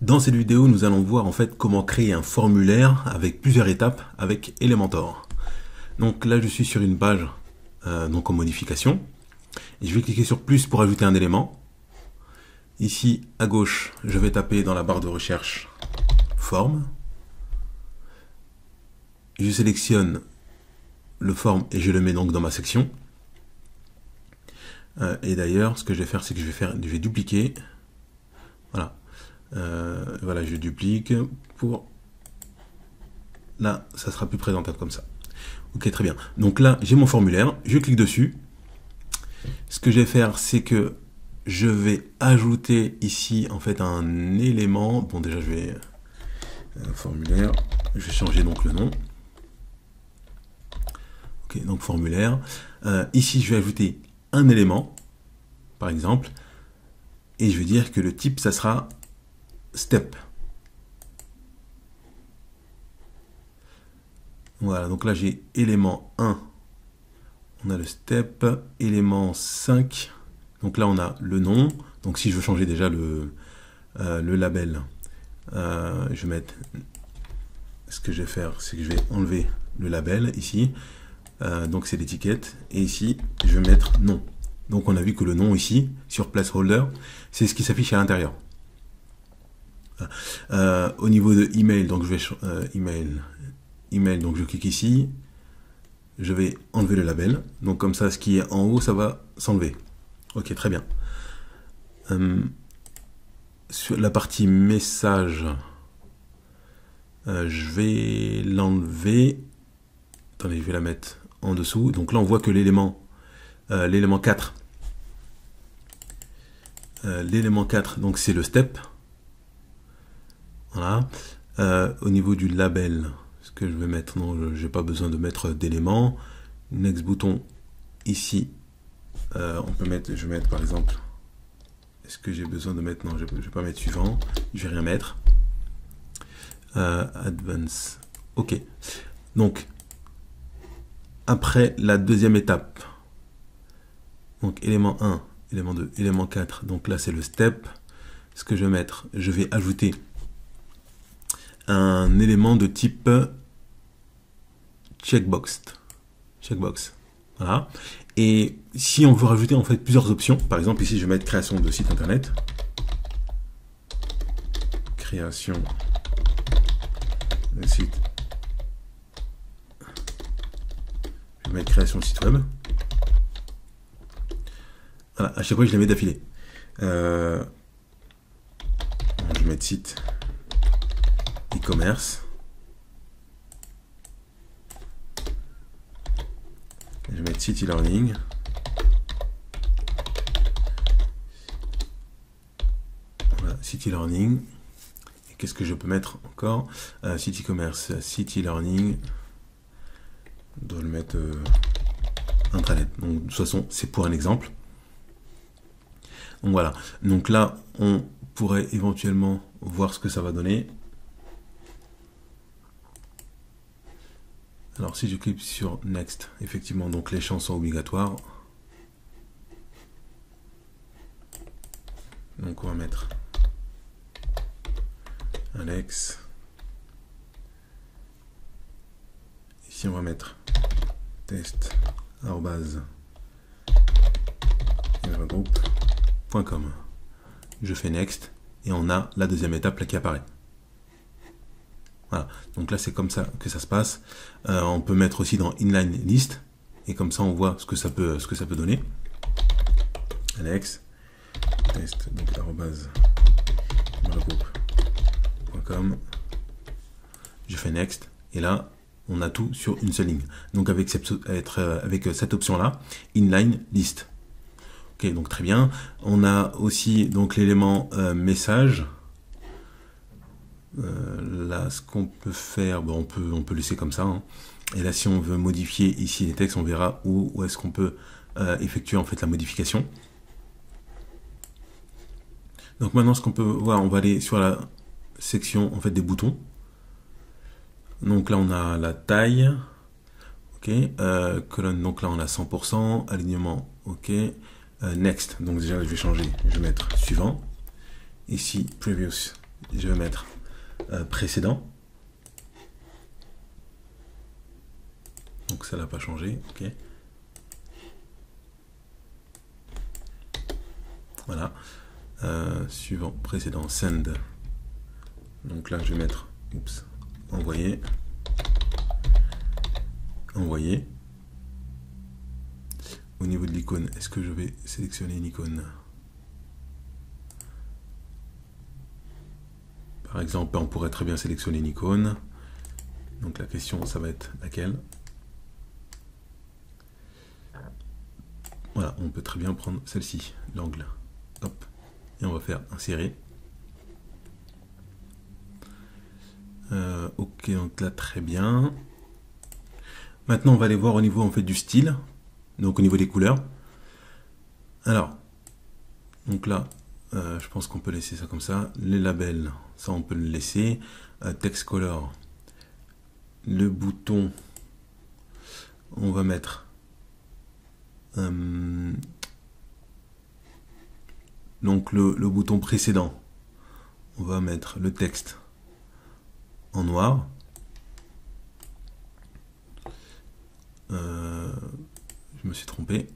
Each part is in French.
Dans cette vidéo, nous allons voir en fait comment créer un formulaire avec plusieurs étapes avec Elementor. Donc là, je suis sur une page donc en modification. Et je vais cliquer sur plus pour ajouter un élément. Ici à gauche, je vais taper dans la barre de recherche forme. Je sélectionne le forme et je le mets donc dans ma section. Et d'ailleurs, ce que je vais faire, c'est que je vais dupliquer. Voilà. Voilà, je duplique pour... Là, ça sera plus présentable comme ça. Ok, très bien. Donc là, j'ai mon formulaire, je clique dessus. Ce que je vais faire, c'est que je vais ajouter ici, en fait, un élément. Bon, déjà, je vais... formulaire, je vais changer donc le nom. Ok, donc formulaire. Ici, je vais ajouter un élément, par exemple. Et je vais dire que le type, ça sera... step. Voilà, donc là j'ai élément 1, on a le step, élément 5, donc là on a le nom, donc si je veux changer déjà le label, je vais mettre, ce que je vais faire, c'est que je vais enlever le label ici, donc c'est l'étiquette, et ici je vais mettre nom. Donc on a vu que le nom ici, sur placeholder, c'est ce qui s'affiche à l'intérieur. Au niveau de email, donc je vais email, donc je clique ici, je vais enlever le label, donc comme ça ce qui est en haut ça va s'enlever. Ok, très bien. Sur la partie message, je vais l'enlever. Attendez, je vais la mettre en dessous. Donc là on voit que l'élément 4, l'élément 4, donc c'est le step. Voilà. Au niveau du label, ce que je vais mettre, non, j'ai pas besoin de mettre d'éléments. Next bouton ici, on peut mettre, je vais mettre par exemple, est-ce que j'ai besoin de mettre, non, je vais pas mettre suivant, je vais rien mettre. Advance, ok. Donc après la deuxième étape, donc élément 1, élément 2, élément 4, donc là c'est le step. Ce que je vais mettre, je vais ajouter un élément de type checkbox. Voilà. Et si on veut rajouter en fait plusieurs options, par exemple ici je vais mettre création de site internet. Création de site. Je vais mettre création de site web. Voilà, à chaque fois je les mets d'affilée. Je vais mettre site e-commerce. Je vais mettre site e-learning. Voilà, site e-learning. Et qu'est-ce que je peux mettre encore? Site e-commerce, site e-learning. Je dois le mettre intranet. Donc de toute façon, c'est pour un exemple. Donc voilà. Donc là, on pourrait éventuellement voir ce que ça va donner. Alors si je clique sur Next, effectivement, donc les champs sont obligatoires. Donc on va mettre Alex. Ici on va mettre test@evergroup.com. Je fais Next et on a la deuxième étape là qui apparaît. Voilà, donc là c'est comme ça que ça se passe. On peut mettre aussi dans inline list et comme ça on voit ce que ça peut donner. Alex test donc @group.com. Je fais next et là on a tout sur une seule ligne. Donc avec cette option là, inline list. Ok, donc très bien. On a aussi donc l'élément message. Là, ce qu'on peut faire, bon, on peut laisser comme ça. Hein. Et là, si on veut modifier ici les textes, on verra où est-ce qu'on peut effectuer en fait la modification. Donc maintenant, ce qu'on peut voir, on va aller sur la section en fait des boutons. Donc là, on a la taille. Ok. Colonne. Donc là, on a 100%. Alignement. Ok. Next. Donc déjà, je vais changer. Je vais mettre suivant. Ici, previous. je vais mettre précédent. Donc ça n'a pas changé, ok. Voilà. Suivant, précédent, send. Donc là, je vais mettre, oups, envoyer. Envoyer. Au niveau de l'icône, est-ce que je vais sélectionner une icône? Par exemple, on pourrait très bien sélectionner une icône. Donc la question, ça va être laquelle? Voilà, on peut très bien prendre celle-ci, l'angle. Hop, et on va faire insérer. Ok, donc là, très bien. Maintenant, on va aller voir au niveau en fait du style, donc au niveau des couleurs. Alors, donc là, je pense qu'on peut laisser ça comme ça. Les labels, ça on peut le laisser. Text color, le bouton, on va mettre donc le bouton précédent, on va mettre le texte en noir. Je me suis trompé.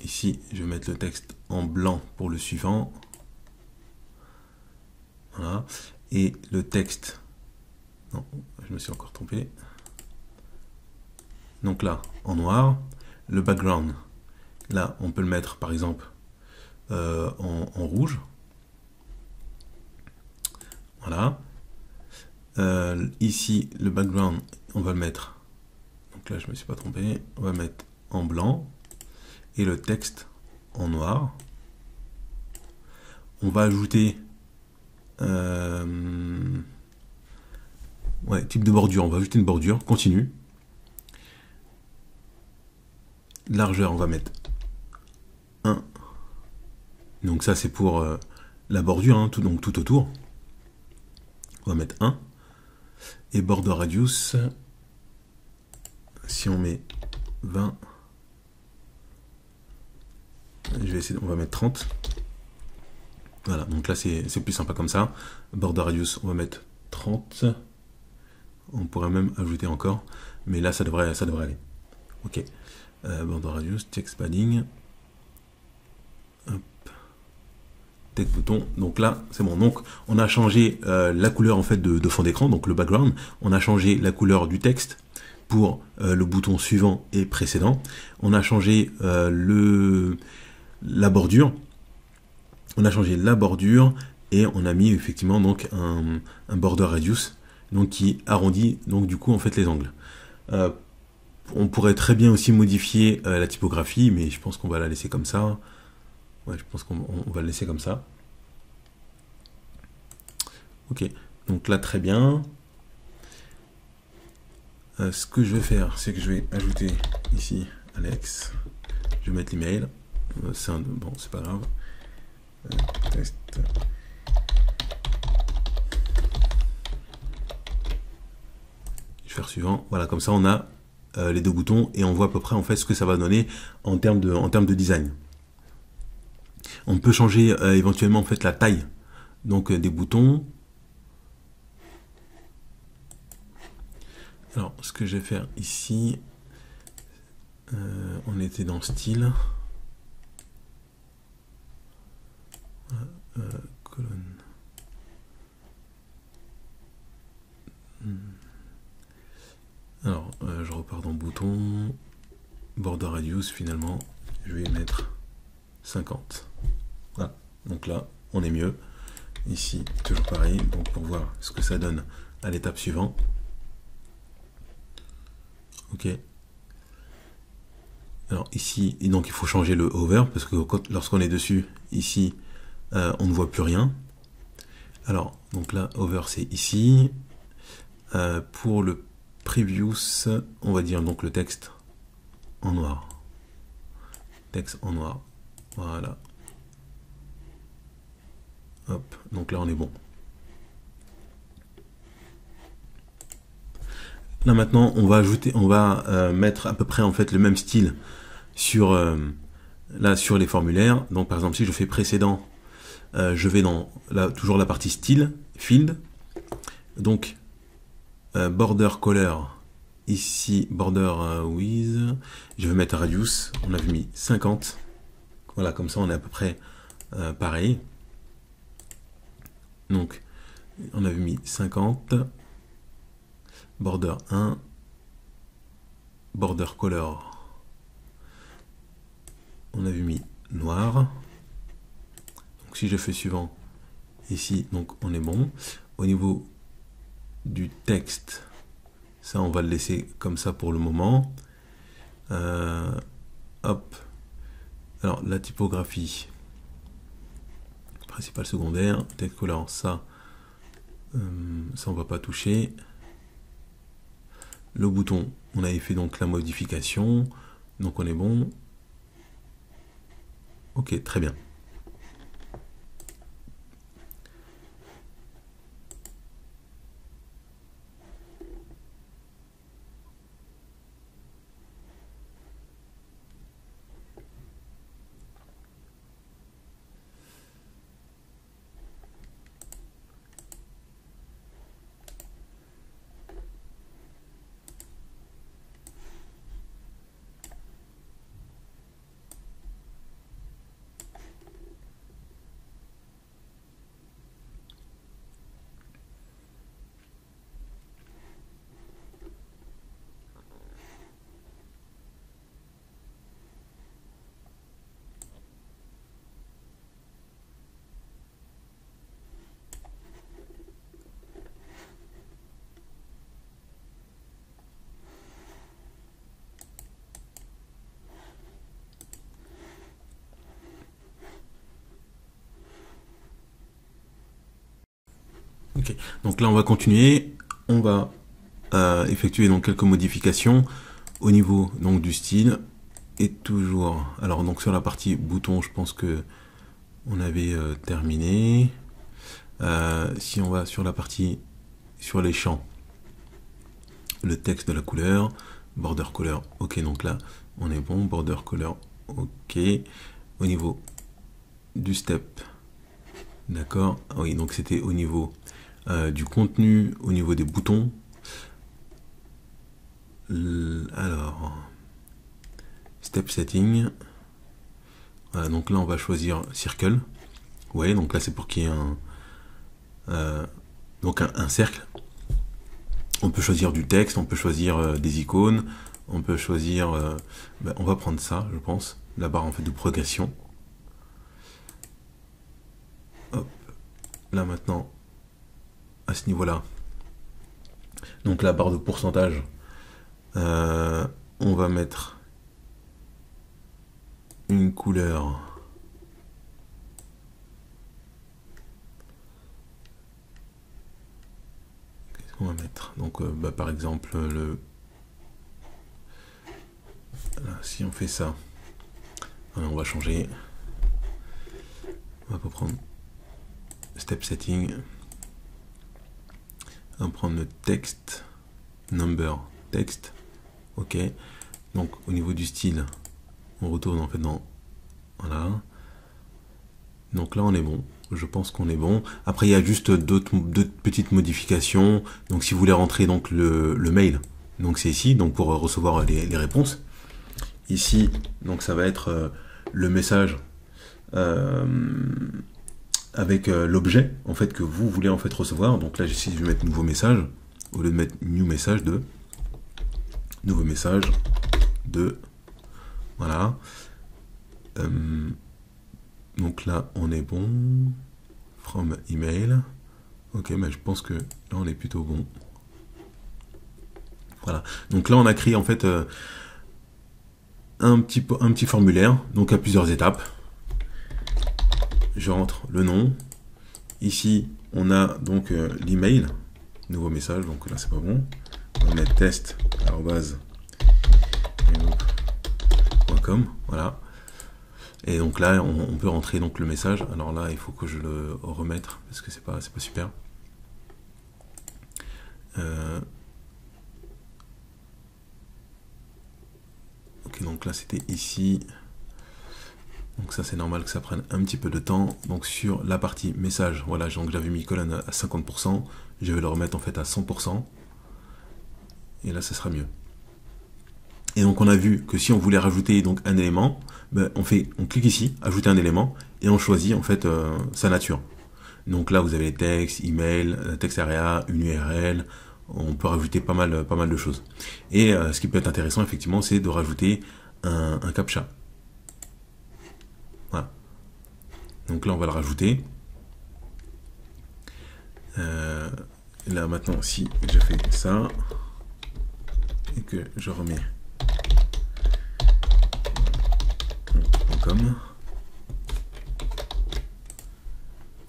Ici, je vais mettre le texte en blanc pour le suivant. Voilà. Et le texte... Non, je me suis encore trompé. Donc là, en noir. Le background, là, on peut le mettre, par exemple, en rouge. Voilà. Ici, le background, on va le mettre... Donc là, je ne me suis pas trompé. On va mettre en blanc. Et le texte en noir. On va ajouter type de bordure. On va ajouter une bordure continue. Largeur, on va mettre 1. Donc ça, c'est pour la bordure, hein, donc tout autour. On va mettre 1. Et border radius, si on met 20, je vais essayer, on va mettre 30. Voilà, donc là c'est plus sympa comme ça. Border radius, on va mettre 30. On pourrait même ajouter encore, mais là ça devrait aller. Ok. Border radius, text padding. Hop. Text bouton. Donc là c'est bon. Donc on a changé la couleur en fait de fond d'écran, donc le background. On a changé la couleur du texte pour le bouton suivant et précédent. On a changé la bordure. On a changé la bordure et on a mis effectivement donc un border radius donc qui arrondit donc du coup en fait les angles. On pourrait très bien aussi modifier la typographie, mais je pense qu'on va la laisser comme ça. Ouais, je pense qu'on va le laisser comme ça. Ok, donc là très bien. Ce que je vais faire, c'est que je vais ajouter ici Alex. Je vais mettre l'email. Bon, c'est pas grave. Test. Je vais faire suivant. Voilà, comme ça on a les deux boutons et on voit à peu près en fait ce que ça va donner en termes de design. On peut changer éventuellement en fait la taille donc des boutons. Alors, ce que je vais faire ici, on était dans style. Colonne. Alors, je repars dans bouton. Border radius, finalement, je vais mettre 50. Voilà. Donc là, on est mieux. Ici, toujours pareil. Donc, pour voir ce que ça donne à l'étape suivante. Ok. Alors ici, et donc il faut changer le hover parce que lorsqu'on est dessus, ici, on ne voit plus rien. Alors, donc là, hover c'est ici. Pour le previews, on va dire donc le texte en noir. Texte en noir. Voilà. Hop, donc là on est bon. Là maintenant, on va mettre à peu près en fait le même style sur là sur les formulaires. Donc par exemple, si je fais précédent, je vais dans toujours la partie style, field, Donc, border color, ici, border with, je vais mettre radius, on avait mis 50. Voilà, comme ça on est à peu près pareil. Donc, on avait mis 50. Border 1. Border color. On avait mis noir. Donc si je fais suivant, ici, donc on est bon. Au niveau du texte, ça on va le laisser comme ça pour le moment. Hop. Alors la typographie, principal, secondaire, text color, ça on va pas toucher. Le bouton, on avait fait donc la modification, donc on est bon. Ok, très bien. Ok, donc là on va continuer, on va effectuer donc quelques modifications au niveau donc du style et toujours. Alors donc sur la partie bouton, je pense que on avait terminé. Si on va sur la partie sur les champs, le texte de la couleur, border color, ok, donc là on est bon, border color, ok. Au niveau du step, d'accord, oui, donc c'était au niveau du contenu, au niveau des boutons. Alors, step setting, voilà, donc là on va choisir circle, ouais, donc là c'est pour qu'il y ait un cercle. On peut choisir du texte, on peut choisir des icônes, on peut choisir, on va prendre ça, je pense, la barre en fait de progression. Hop, là maintenant, à ce niveau-là, donc la barre de pourcentage, on va mettre une couleur. Qu'est-ce qu'on va mettre? Donc, par exemple, là, si on fait ça, on va changer. On va pas prendre step setting. On va prendre le texte, number, texte. Ok. Donc, au niveau du style, on retourne en fait dans. Voilà. Donc là, on est bon. Je pense qu'on est bon. Après, il y a juste d'autres petites modifications. Donc, si vous voulez rentrer donc le mail, donc c'est ici, donc pour recevoir les réponses. Ici, donc ça va être le message avec l'objet en fait que vous voulez en fait recevoir. Donc là, j'essaie de mettre nouveau message au lieu de mettre new message de nouveau message de voilà. Donc là, on est bon. From email. Ok, mais je pense que là, on est plutôt bon. Voilà. Donc là, on a créé en fait un petit formulaire, donc à plusieurs étapes. Je rentre le nom. Ici, on a donc l'email. Nouveau message, donc là, c'est pas bon. On va mettre test@yahoo.com. Voilà. Et donc là, on peut rentrer donc le message. Alors là, il faut que je le remette parce que c'est pas super. Ok, donc là c'était ici. Donc ça c'est normal que ça prenne un petit peu de temps. Donc sur la partie message, voilà, donc j'avais mis colonne à 50%, je vais le remettre en fait à 100%. Et là ça sera mieux. Et donc on a vu que si on voulait rajouter donc un élément, ben, on clique ici, ajouter un élément, et on choisit en fait sa nature. Donc là vous avez texte, email, texte area, une URL, on peut rajouter pas mal de choses. Et ce qui peut être intéressant effectivement, c'est de rajouter un captcha. Voilà. Donc là on va le rajouter. Là maintenant si je fais ça et que je remets .com,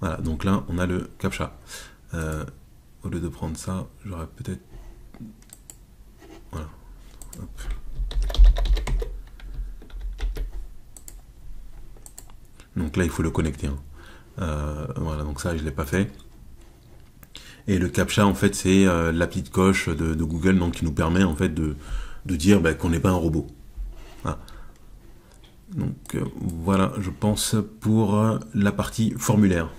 voilà, donc là on a le captcha. Au lieu de prendre ça, j'aurais peut-être, voilà. Hop. Donc là il faut le connecter, hein. Voilà, donc ça je l'ai pas fait. Et le captcha en fait c'est la petite coche de Google, donc qui nous permet en fait de dire qu'on n'est pas un robot. Voilà. Donc voilà, je pense pour la partie formulaire.